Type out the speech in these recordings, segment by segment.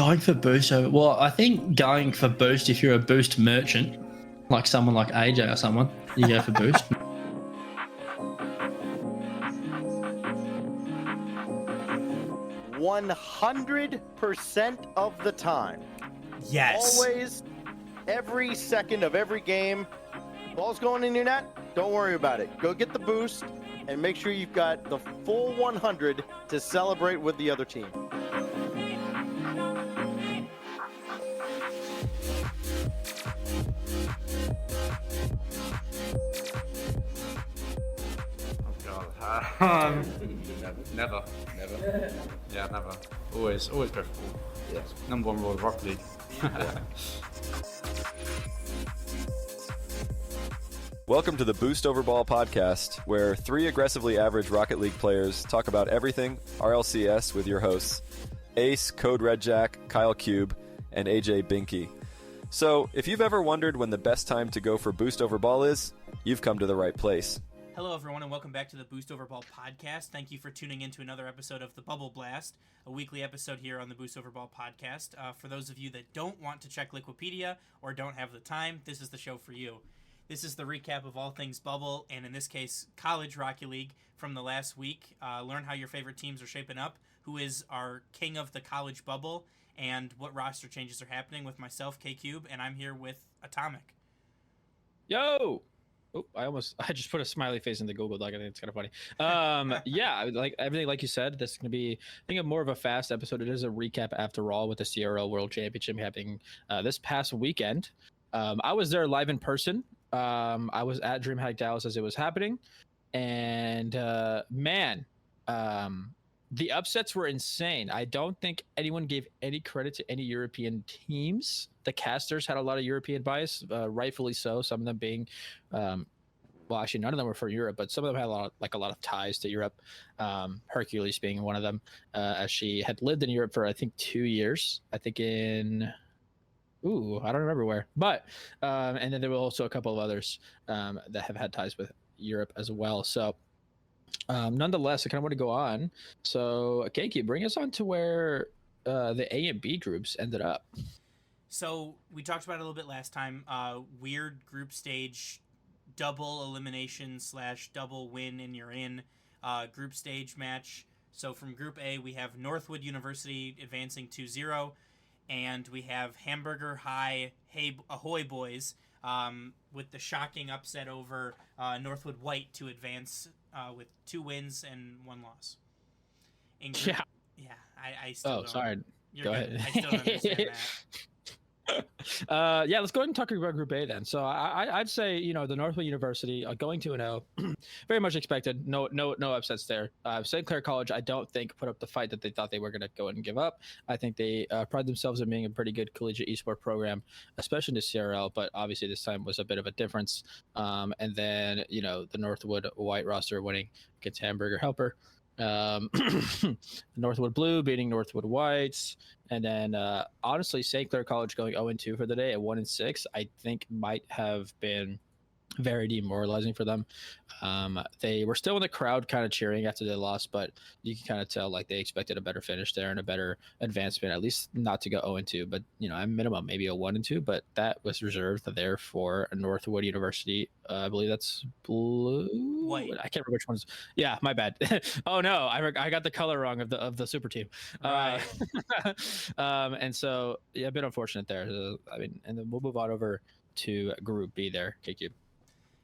Going for boost over. Well, I think going for boost if you're a boost merchant, like someone like AJ or someone, you go for boost. 100% of the time. Yes. Always, every second of every game. Ball's going in your net, don't worry about it. Go get the boost and make sure you've got the full 100 to celebrate with the other team. Oh God. Never. Yeah, never. Always go for ball. Yeah. Number one rule of Rocket League. Welcome to the Boost Over Ball podcast, where three aggressively average Rocket League players talk about everything RLCS with your hosts, Ace, Code Red Jack, Kyle Cube, and AJ Binky. So, if you've ever wondered when the best time to go for Boost Over Ball is, you've come to the right place. Hello, everyone, and welcome back to the Boost Over Ball podcast. Thank you for tuning in to another episode of the Bubble Blast, a weekly episode here on the Boost Over Ball podcast. For those of you that don't want to check Liquipedia or don't have the time, this is the show for you. This is the recap of all things Bubble, and in this case, College Rocket League from the last week. Learn how your favorite teams are shaping up, who is our king of the college bubble, and what roster changes are happening with myself, K-Cube, and I'm here with Atomic. Yo! Oh, I just put a smiley face in the Google Doc. I think it's kind of funny. Yeah, like everything, like you said, this is going to be, I think, more of a fast episode. It is a recap after all with the CRL World Championship happening this past weekend. I was there live in person. I was at DreamHack Dallas as it was happening. And the upsets were insane. I don't think anyone gave any credit to any European teams. The casters had a lot of European bias, rightfully so. Some of them being, well, actually none of them were for Europe, but some of them had a lot of ties to Europe. Hercules being one of them, as she had lived in Europe for I think 2 years. I think I don't remember where, but and then there were also a couple of others that have had ties with Europe as well. So. Nonetheless, I kind of want to go on. So, Keiki, bring us on to where the A and B groups ended up. So, we talked about it a little bit last time. Weird group stage, double elimination / double win and you're in group stage match. So, from Group A, we have Northwood University advancing 2-0, and we have Hamburger High Ahoy Boys with the shocking upset over Northwood White to advance with 2 wins and 1 loss. Yeah, I still don't. Sorry. Go ahead. I still don't understand that. Yeah, let's go ahead and talk about Group A then. So I'd say, the Northwood University going 2-0, very much expected. No upsets there. St. Clair College, I don't think put up the fight that they thought they were going to go and give up. I think they pride themselves in being a pretty good collegiate esport program, especially in the CRL. But obviously this time was a bit of a difference. And then the Northwood White roster winning against Hamburger Helper. Northwood Blue beating Northwood Whites, and then honestly St. Clair College going 0-2 for the day at 1-6 I think might have been very demoralizing for them. They were still in the crowd kind of cheering after they lost, but you can kind of tell like they expected a better finish there and a better advancement, at least not to go 0-2, but at minimum maybe a 1-2, but that was reserved there for Northwood University. I believe that's blue. White. I can't remember which one's. Yeah, my bad. Oh no, I got the color wrong of the super team. Right. And so yeah, a bit unfortunate there. And then we'll move on over to Group B there. KQ.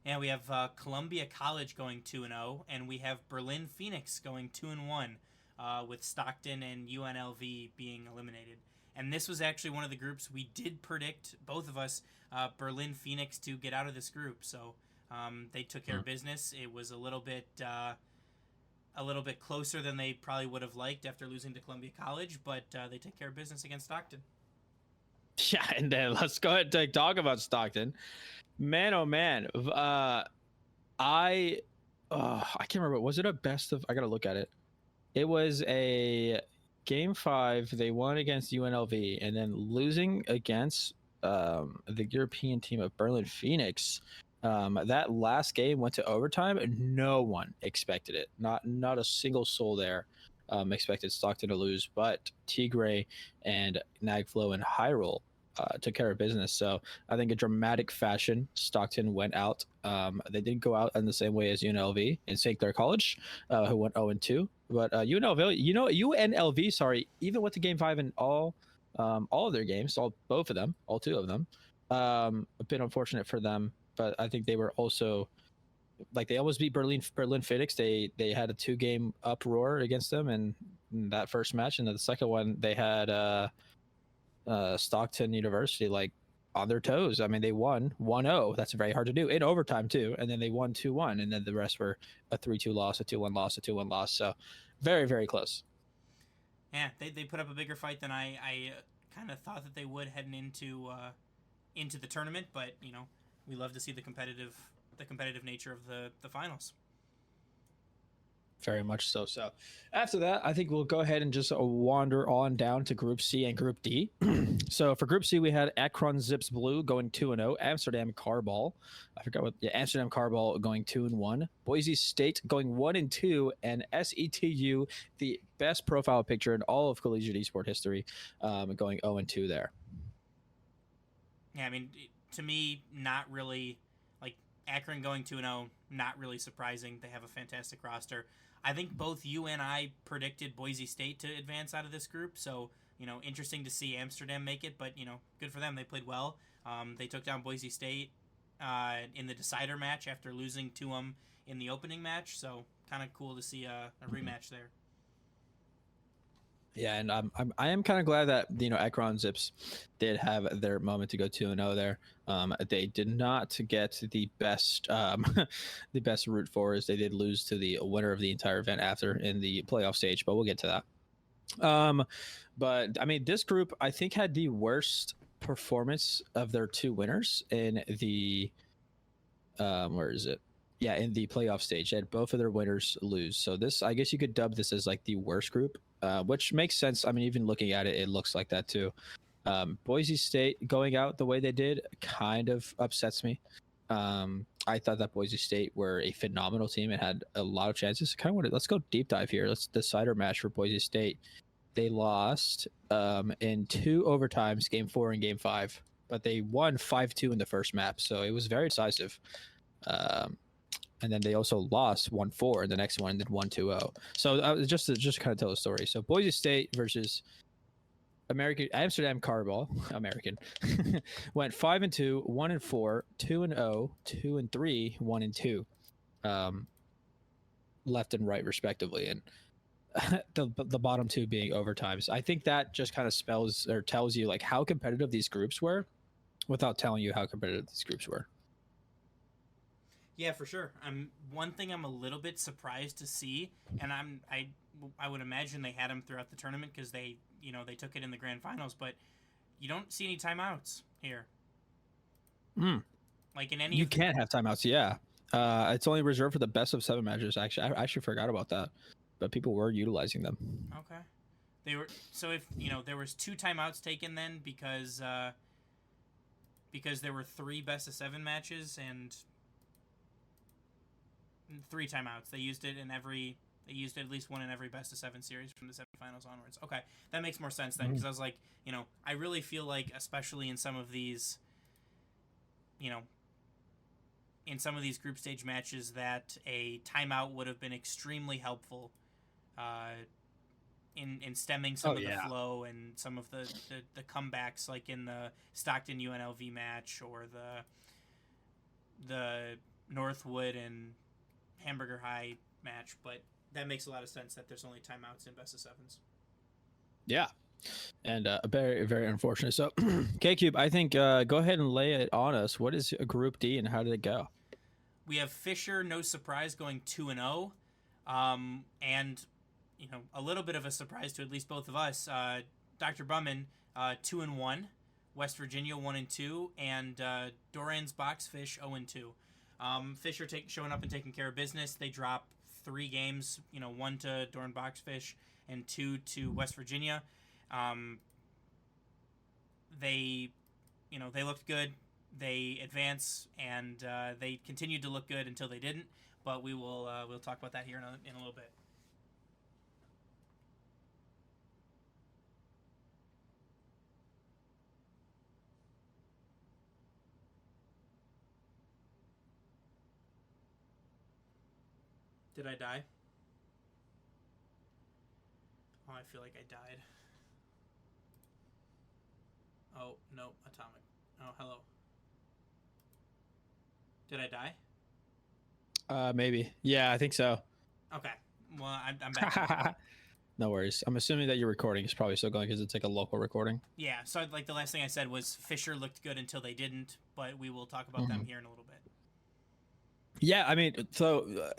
And we have Columbia College going 2-0, and we have Berlin Phoenix going 2-1, with Stockton and UNLV being eliminated. And this was actually one of the groups we did predict, both of us, Berlin Phoenix to get out of this group. So they took care of business. It was a little bit closer than they probably would have liked after losing to Columbia College, but they take care of business against Stockton. Yeah, and then let's go ahead and talk about Stockton. Man, oh man. I can't remember. Was it a best of? I gotta look at it. It was a game 5. They won against UNLV, and then losing against the European team of Berlin Phoenix. That last game went to overtime, and no one expected it. Not a single soul there. expected Stockton to lose, but Tigray and Nagflow and Hyrule took care of business. So I think a dramatic fashion, Stockton went out. They didn't go out in the same way as UNLV and St. Clair College, who went 0-2. But UNLV, sorry, even went to Game 5 in all of their games, both of them, all two of them. A bit unfortunate for them, but I think they were also like they almost beat Berlin Phoenix. They had a 2-game uproar against them in that first match, and then the second one they had Stockton University like on their toes. I mean, they won 1-0. That's very hard to do in overtime too, and then they won 2-1, and then the rest were a 3-2 loss, a 2-1 loss, a 2-1 loss. So very, very close. Yeah, they put up a bigger fight than I kind of thought that they would heading into the tournament, but we love to see the competitive nature of the finals. Very much so. So after that, I think we'll go ahead and just wander on down to Group C and Group D. So for Group C, we had Akron Zips Blue going 2-0, Amsterdam Carball. I forgot what. Yeah, Amsterdam Carball going 2-1, Boise State going 1-2, and SETU, the best profile picture in all of collegiate esport history, going 0-2 there. Yeah, I mean, to me, not really. Like Akron going 2-0, not really surprising. They have a fantastic roster. I think both you and I predicted Boise State to advance out of this group, so interesting to see Amsterdam make it, but good for them. They played well. They took down Boise State in the decider match after losing to them in the opening match, so kind of cool to see a rematch there. Yeah, and I am kind of glad that Akron Zips did have their moment to go 2-0 there. They did not get the best the best route for as they did lose to the winner of the entire event after in the playoff stage, but we'll get to that. But I mean, this group I think had the worst performance of their two winners in the where is it? Yeah, in the playoff stage, they had both of their winners lose. So this, I guess you could dub this as like the worst group, which makes sense. I mean, even looking at it, it looks like that too. Boise State going out the way they did kind of upsets me. I thought that Boise State were a phenomenal team and had a lot of chances. Let's go deep dive here. Let's decider match for Boise State. They lost in 2 overtimes, game 4 and game 5, but they won 5-2 in the first map, so it was very decisive. And then they also lost 1-4 in the next one and then 1-2-0. So just to kind of tell the story. So Boise State versus Amsterdam Carball, American, went 5-2, 1-4, 2-0, 2-3, 1-2, left and right respectively, and the bottom 2 being overtimes. I think that just kind of spells or tells you like how competitive these groups were, without telling you how competitive these groups were. Yeah, for sure. One thing I'm a little bit surprised to see, and I would imagine they had them throughout the tournament because they took it in the grand finals, but you don't see any timeouts here. Like in any. You can't have timeouts. Yeah, it's only reserved for the best of 7 matches. Actually, I actually forgot about that, but people were utilizing them. Okay, they were. So if there was 2 timeouts taken then because there were 3 best of 7 matches and 3 timeouts. They used it at least one in every best of 7 series from the semifinals onwards. Okay, that makes more sense then, because I was like, I really feel like, especially in some of these, group stage matches, that a timeout would have been extremely helpful in stemming some of the flow and some of the comebacks, like in the Stockton UNLV match or the Northwood and Hamburger High match, but that makes a lot of sense that there's only timeouts in best of 7s. Yeah, and very, very unfortunate. So, K-Cube, I think go ahead and lay it on us. What is Group D and how did it go? We have Fisher, no surprise, going 2-0, and a little bit of a surprise to at least both of us. Dr. Bumman, 2-1, West Virginia 1-2, and Doran's Boxfish 0-2. Fisher showing up and taking care of business. They drop 3 games, 1 to Doran Boxfish and 2 to West Virginia. They looked good. They advance, and they continued to look good until they didn't. But we'll talk about that here in a little bit. Did I die? Oh, I feel like I died. Oh, no, atomic. Oh, hello. Did I die? Maybe. Yeah, I think so. Okay. Well, I'm back. No worries. I'm assuming that your recording is probably still going because it's like a local recording. Yeah, so like the last thing I said was Fisher looked good until they didn't, but we will talk about them here in a little bit. Yeah, I mean, so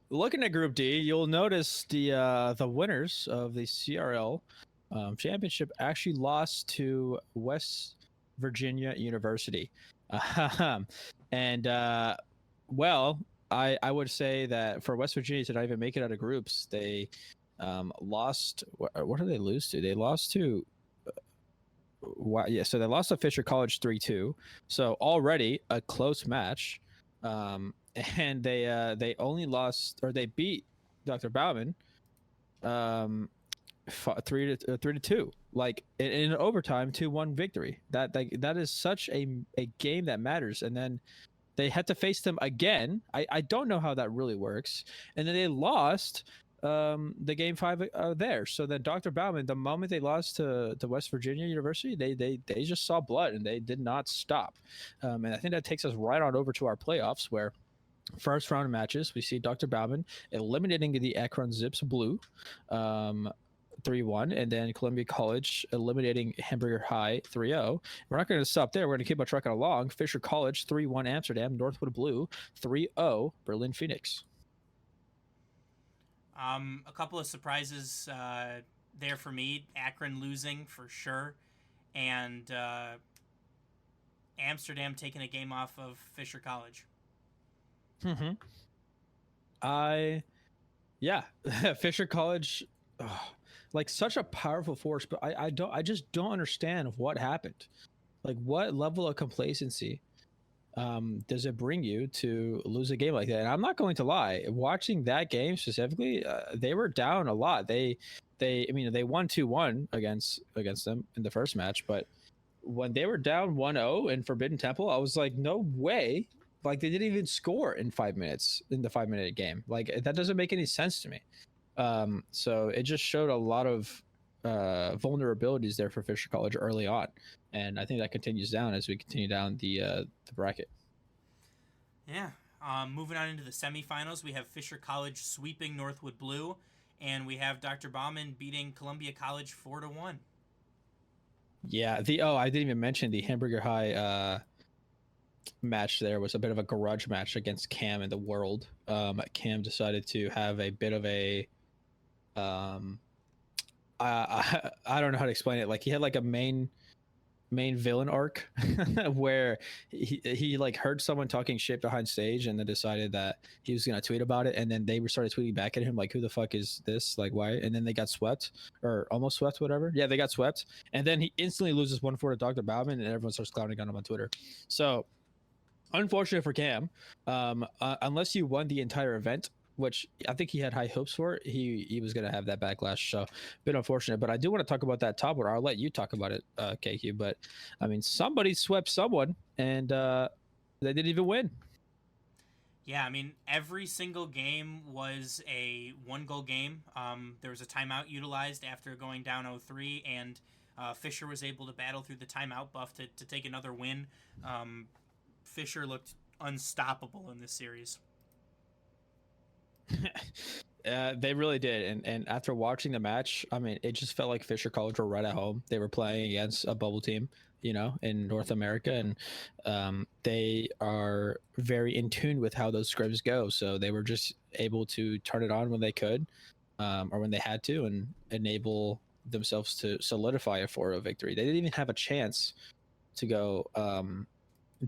looking at Group D, you'll notice the winners of the CRL championship actually lost to West Virginia University, and well, I would say that for West Virginia to not even make it out of groups, they lost. What did they lose to? They lost to. Yeah, so they lost to Fisher College 3-2. So already a close match. And they only lost, or they beat Dr. Bauman 3-2, like in overtime, 2-1 victory. That is such a game that matters. And then they had to face them again. I don't know how that really works. And then they lost the game 5 there. So then Dr. Bauman, the moment they lost to West Virginia University, they just saw blood and they did not stop. And I think that takes us right on over to our playoffs, where first round of matches, we see Dr. Bauman eliminating the Akron Zips Blue 3-1, and then Columbia College eliminating Hamburger High 3-0. We're not going to stop there. We're going to keep on trucking along. Fisher College 3-1 Amsterdam, Northwood Blue 3-0 Berlin Phoenix. A couple of surprises there for me. Akron losing for sure, and Amsterdam taking a game off of Fisher College. Yeah, Fisher College, like such a powerful force, but I just don't understand what happened. Like, what level of complacency does it bring you to lose a game like that? And I'm not going to lie, watching that game specifically, they were down a lot. I mean, they won 2-1 against them in the first match, but when they were down 1-0 in Forbidden Temple, I was like, no way. Like, they didn't even score in 5 minutes in the 5-minute game. Like, that doesn't make any sense to me. So it just showed a lot of vulnerabilities there for Fisher College early on, and I think that continues down as we continue down the bracket. Yeah. Moving on into the semifinals, we have Fisher College sweeping Northwood Blue, and we have Dr. Bauman beating Columbia College 4-1. Yeah. I didn't even mention the Hamburger High match. There was a bit of a grudge match against Cam in the World. Cam decided to have a bit of a I don't know how to explain it. Like, he had like a main villain arc where he like heard someone talking shit behind stage and then decided that he was gonna tweet about it, and then they started tweeting back at him like, who the fuck is this, like, why? And then they got swept, or almost swept, whatever. Yeah, they got swept, and then he instantly loses 1-4 to Dr. Bauman, and everyone starts clowning on him on Twitter. So unfortunate for Cam. Unless you won the entire event, which I think he had high hopes for, he was going to have that backlash. So a bit unfortunate, but I do want to talk about that top order. I'll let you talk about it, KQ. But I mean, somebody swept someone, and they didn't even win. Yeah, I mean, every single game was a 1-goal game. There was a timeout utilized after going down 0-3, and Fisher was able to battle through the timeout buff to take another win. Fisher looked unstoppable in this series. They really did, and after watching the match, I mean, it just felt like Fisher College were right at home. They were playing against a bubble team, in North America, and they are very in tune with how those scrims go. So they were just able to turn it on when they could, or when they had to, and enable themselves to solidify a 4-0 victory. They didn't even have a chance to go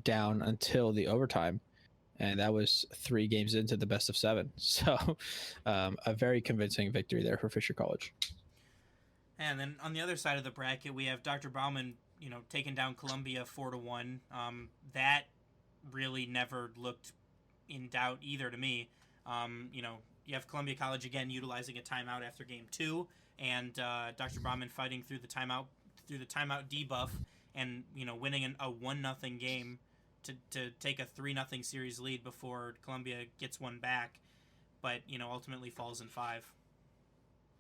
down until the overtime, and that was 3 games into the best of 7. So a very convincing victory there for Fisher College. And then on the other side of the bracket, we have Dr. Bauman, taking down Columbia 4-1. That really never looked in doubt either to me. You have Columbia College again utilizing a timeout after game 2, and Dr. Bauman fighting through the timeout debuff, and winning a 1-0 game to take a 3-0 series lead before Columbia gets one back. but ultimately falls in 5.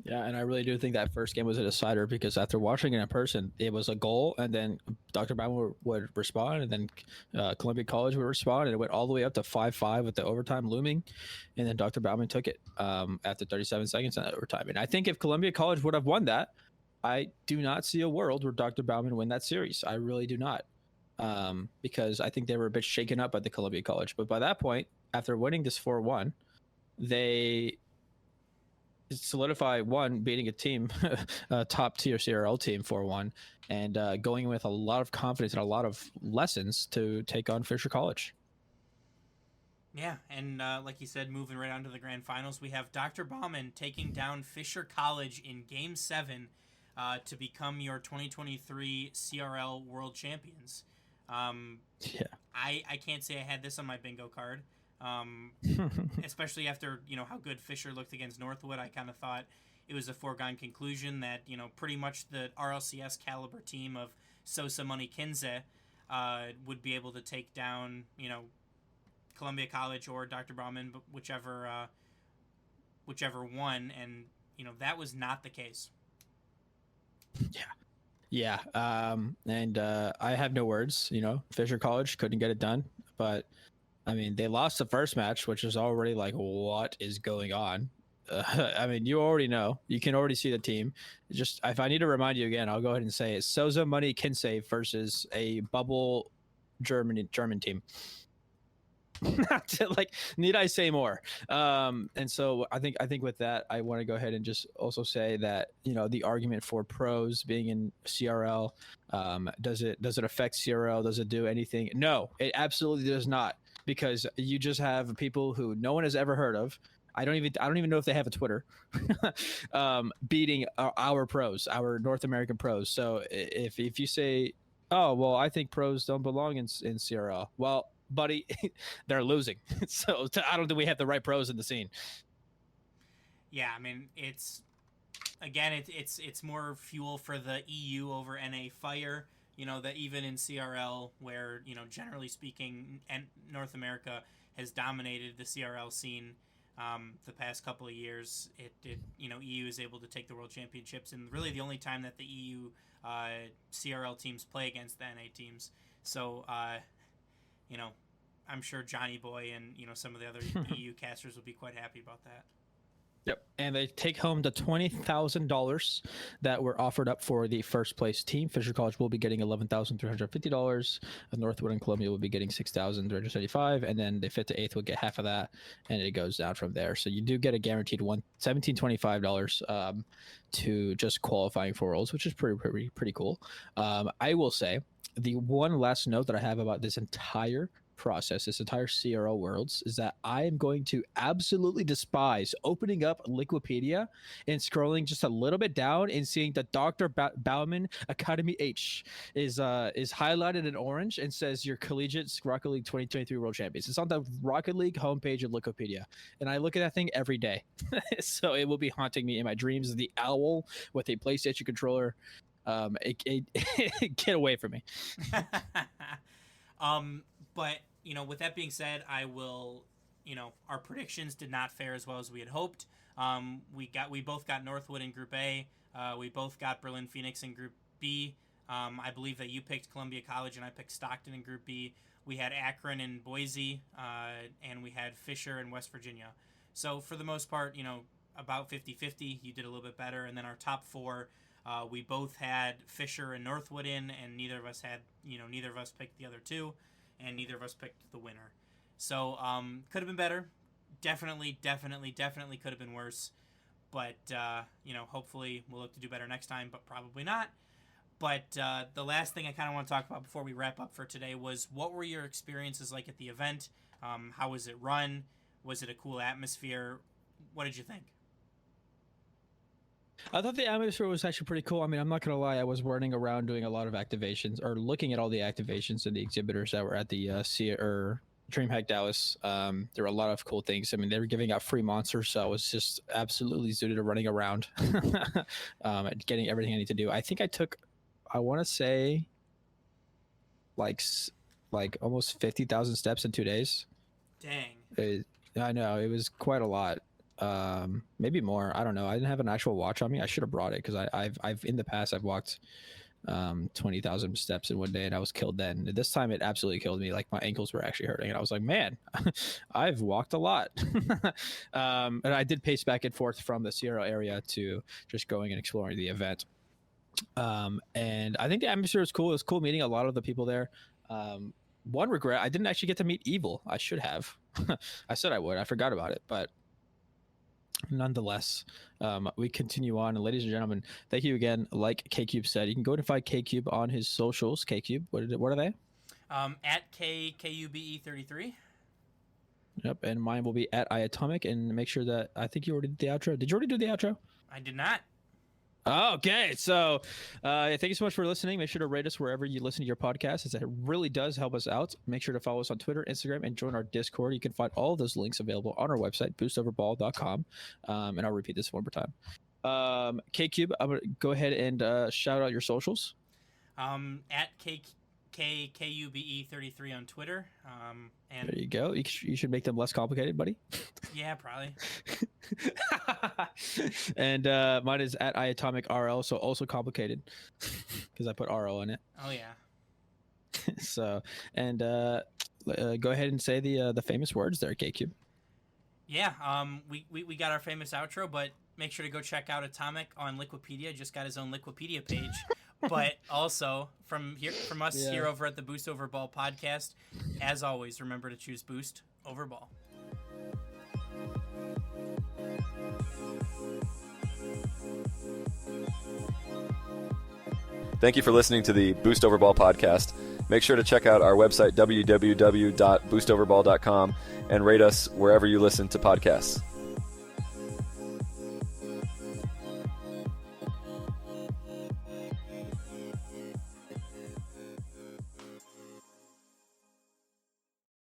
Yeah, and I really do think that first game was a decider because after watching it in person, it was a goal, and then Dr. Bauman would respond, and then Columbia College would respond, and it went all the way up to 5-5 with the overtime looming, and then Dr. Bauman took it after 37 seconds in overtime. And I think if Columbia College would have won that, I do not see a world where Dr. Bauman win that series. I really do not, because I think they were a bit shaken up by the Columbia College. But by that point, after winning this 4-1, they solidify one, beating a team, a top tier CRL team 4-1, and going with a lot of confidence and a lot of lessons to take on Fisher College. Yeah, and like you said, moving right on to the grand finals, we have Dr. Bauman taking down Fisher College in Game 7 to become your 2023 CRL World Champions. Yeah. I can't say I had this on my bingo card. Especially after how good Fisher looked against Northwood. I kind of thought it was a foregone conclusion that pretty much the RLCS caliber team of Sosa, Money, Kinze would be able to take down Columbia College or Dr. Bauman, but whichever won, and that was not the case. Yeah. And I have no words. Fisher College couldn't get it done, but I mean, they lost the first match, which is already like, what is going on? I mean, you already know. You can already see the team. Just if I need to remind you again, I'll go ahead and say it. Sosa, Money, Kinsey versus a bubble German team. Like, need I say more? And so I think with that, I want to go ahead and just also say that the argument for pros being in CRL, does it affect CRL? Does it do anything? No, it absolutely does not. Because you just have people who no one has ever heard of. I don't even know if they have a Twitter, beating our pros, our North American pros. So if you say, oh well, I think pros don't belong in CRL, well, buddy, they're losing. So I don't think we have the right pros in the scene. Yeah, I mean it's more fuel for the EU over NA fire. That even in CRL, where, generally speaking, and North America has dominated the CRL scene the past couple of years, EU is able to take the World Championships, and really the only time that the EU CRL teams play against the NA teams. So, I'm sure Johnny Boy and, some of the other EU casters will be quite happy about that. Yep. And they take home the $20,000 that were offered up for the first place team. Fisher College will be getting $11,350. Northwood and Columbia will be getting $6,375, and then the 5th to 8th will get half of that, and it goes down from there. So you do get a guaranteed $1,725 to just qualifying for Worlds, which is pretty cool. I will say the one last note that I have about this entire process, this entire CRL Worlds, is that I am going to absolutely despise opening up Liquipedia and scrolling just a little bit down and seeing the Dr. Bauman Academy H is highlighted in orange and says your collegiate Rocket League 2023 World Champions. It's on the Rocket League homepage of Liquipedia, and I look at that thing every day. So it will be haunting me in my dreams. The owl with a PlayStation controller. Get away from me. But, with that being said, I will, our predictions did not fare as well as we had hoped. We both got Northwood in Group A. We both got Berlin Phoenix in Group B. I believe that you picked Columbia College and I picked Stockton in Group B. We had Akron and Boise, and we had Fisher and West Virginia. So for the most part, about 50-50. You did a little bit better. And then our top 4, we both had Fisher and Northwood in, and neither of us picked the other 2. And neither of us picked the winner. So, could have been better. Definitely could have been worse. But, hopefully we'll look to do better next time, but probably not. But the last thing I kind of want to talk about before we wrap up for today was, what were your experiences like at the event? How was it run? Was it a cool atmosphere? What did you think? I thought the atmosphere was actually pretty cool. I mean, I'm not going to lie. I was running around doing a lot of activations, or looking at all the activations and the exhibitors that were at the DreamHack Dallas. There were a lot of cool things. I mean, they were giving out free monsters, so I was just absolutely zooted running around, getting everything I need to do. I think I want to say, like almost 50,000 steps in 2 days. Dang. I know, it was quite a lot. maybe more. I don't know. I didn't have an actual watch on me. I should have brought it because I've in the past I've walked 20,000 steps in one day and I was killed then. This time it absolutely killed me. Like my ankles were actually hurting and I was like, man, I've walked a lot. And I did pace back and forth from the CRL area to just going and exploring the event. And I think the atmosphere was cool. It was cool meeting a lot of the people there. One regret, I didn't actually get to meet Evil. I should have. I said I would. I forgot about it, but nonetheless, we continue on. And ladies and gentlemen, thank you again. Like K-Cube said, you can go and find K-Cube on his socials. K-Cube, what are they? At KUBE33. Yep, and mine will be at iAtomic. And make sure that I think you already did the outro. Did you already do the outro? I did not. Okay, so thank you so much for listening. Make sure to rate us wherever you listen to your podcast, as it really does help us out. Make sure to follow us on Twitter, Instagram, and join our Discord. You can find all of those links available on our website, boostoverball.com. And I'll repeat this one more time. K-Cube, I'm going to go ahead and shout out your socials. At KUBE33 on Twitter. And there you go. You should make them less complicated, buddy. Yeah, probably. And mine is at iAtomic RL, so also complicated because I put RL in it. Oh yeah. So, and go ahead and say the famous words there, K-Cube. Yeah. We got our famous outro, but make sure to go check out Atomic on Liquipedia. Just got his own Liquipedia page. But also from us here over at the Boost Over Ball podcast, as always, remember to choose Boost over Ball. Thank you for listening to the Boost Over Ball podcast. Make sure to check out our website, www.boostoverball.com, and rate us wherever you listen to podcasts.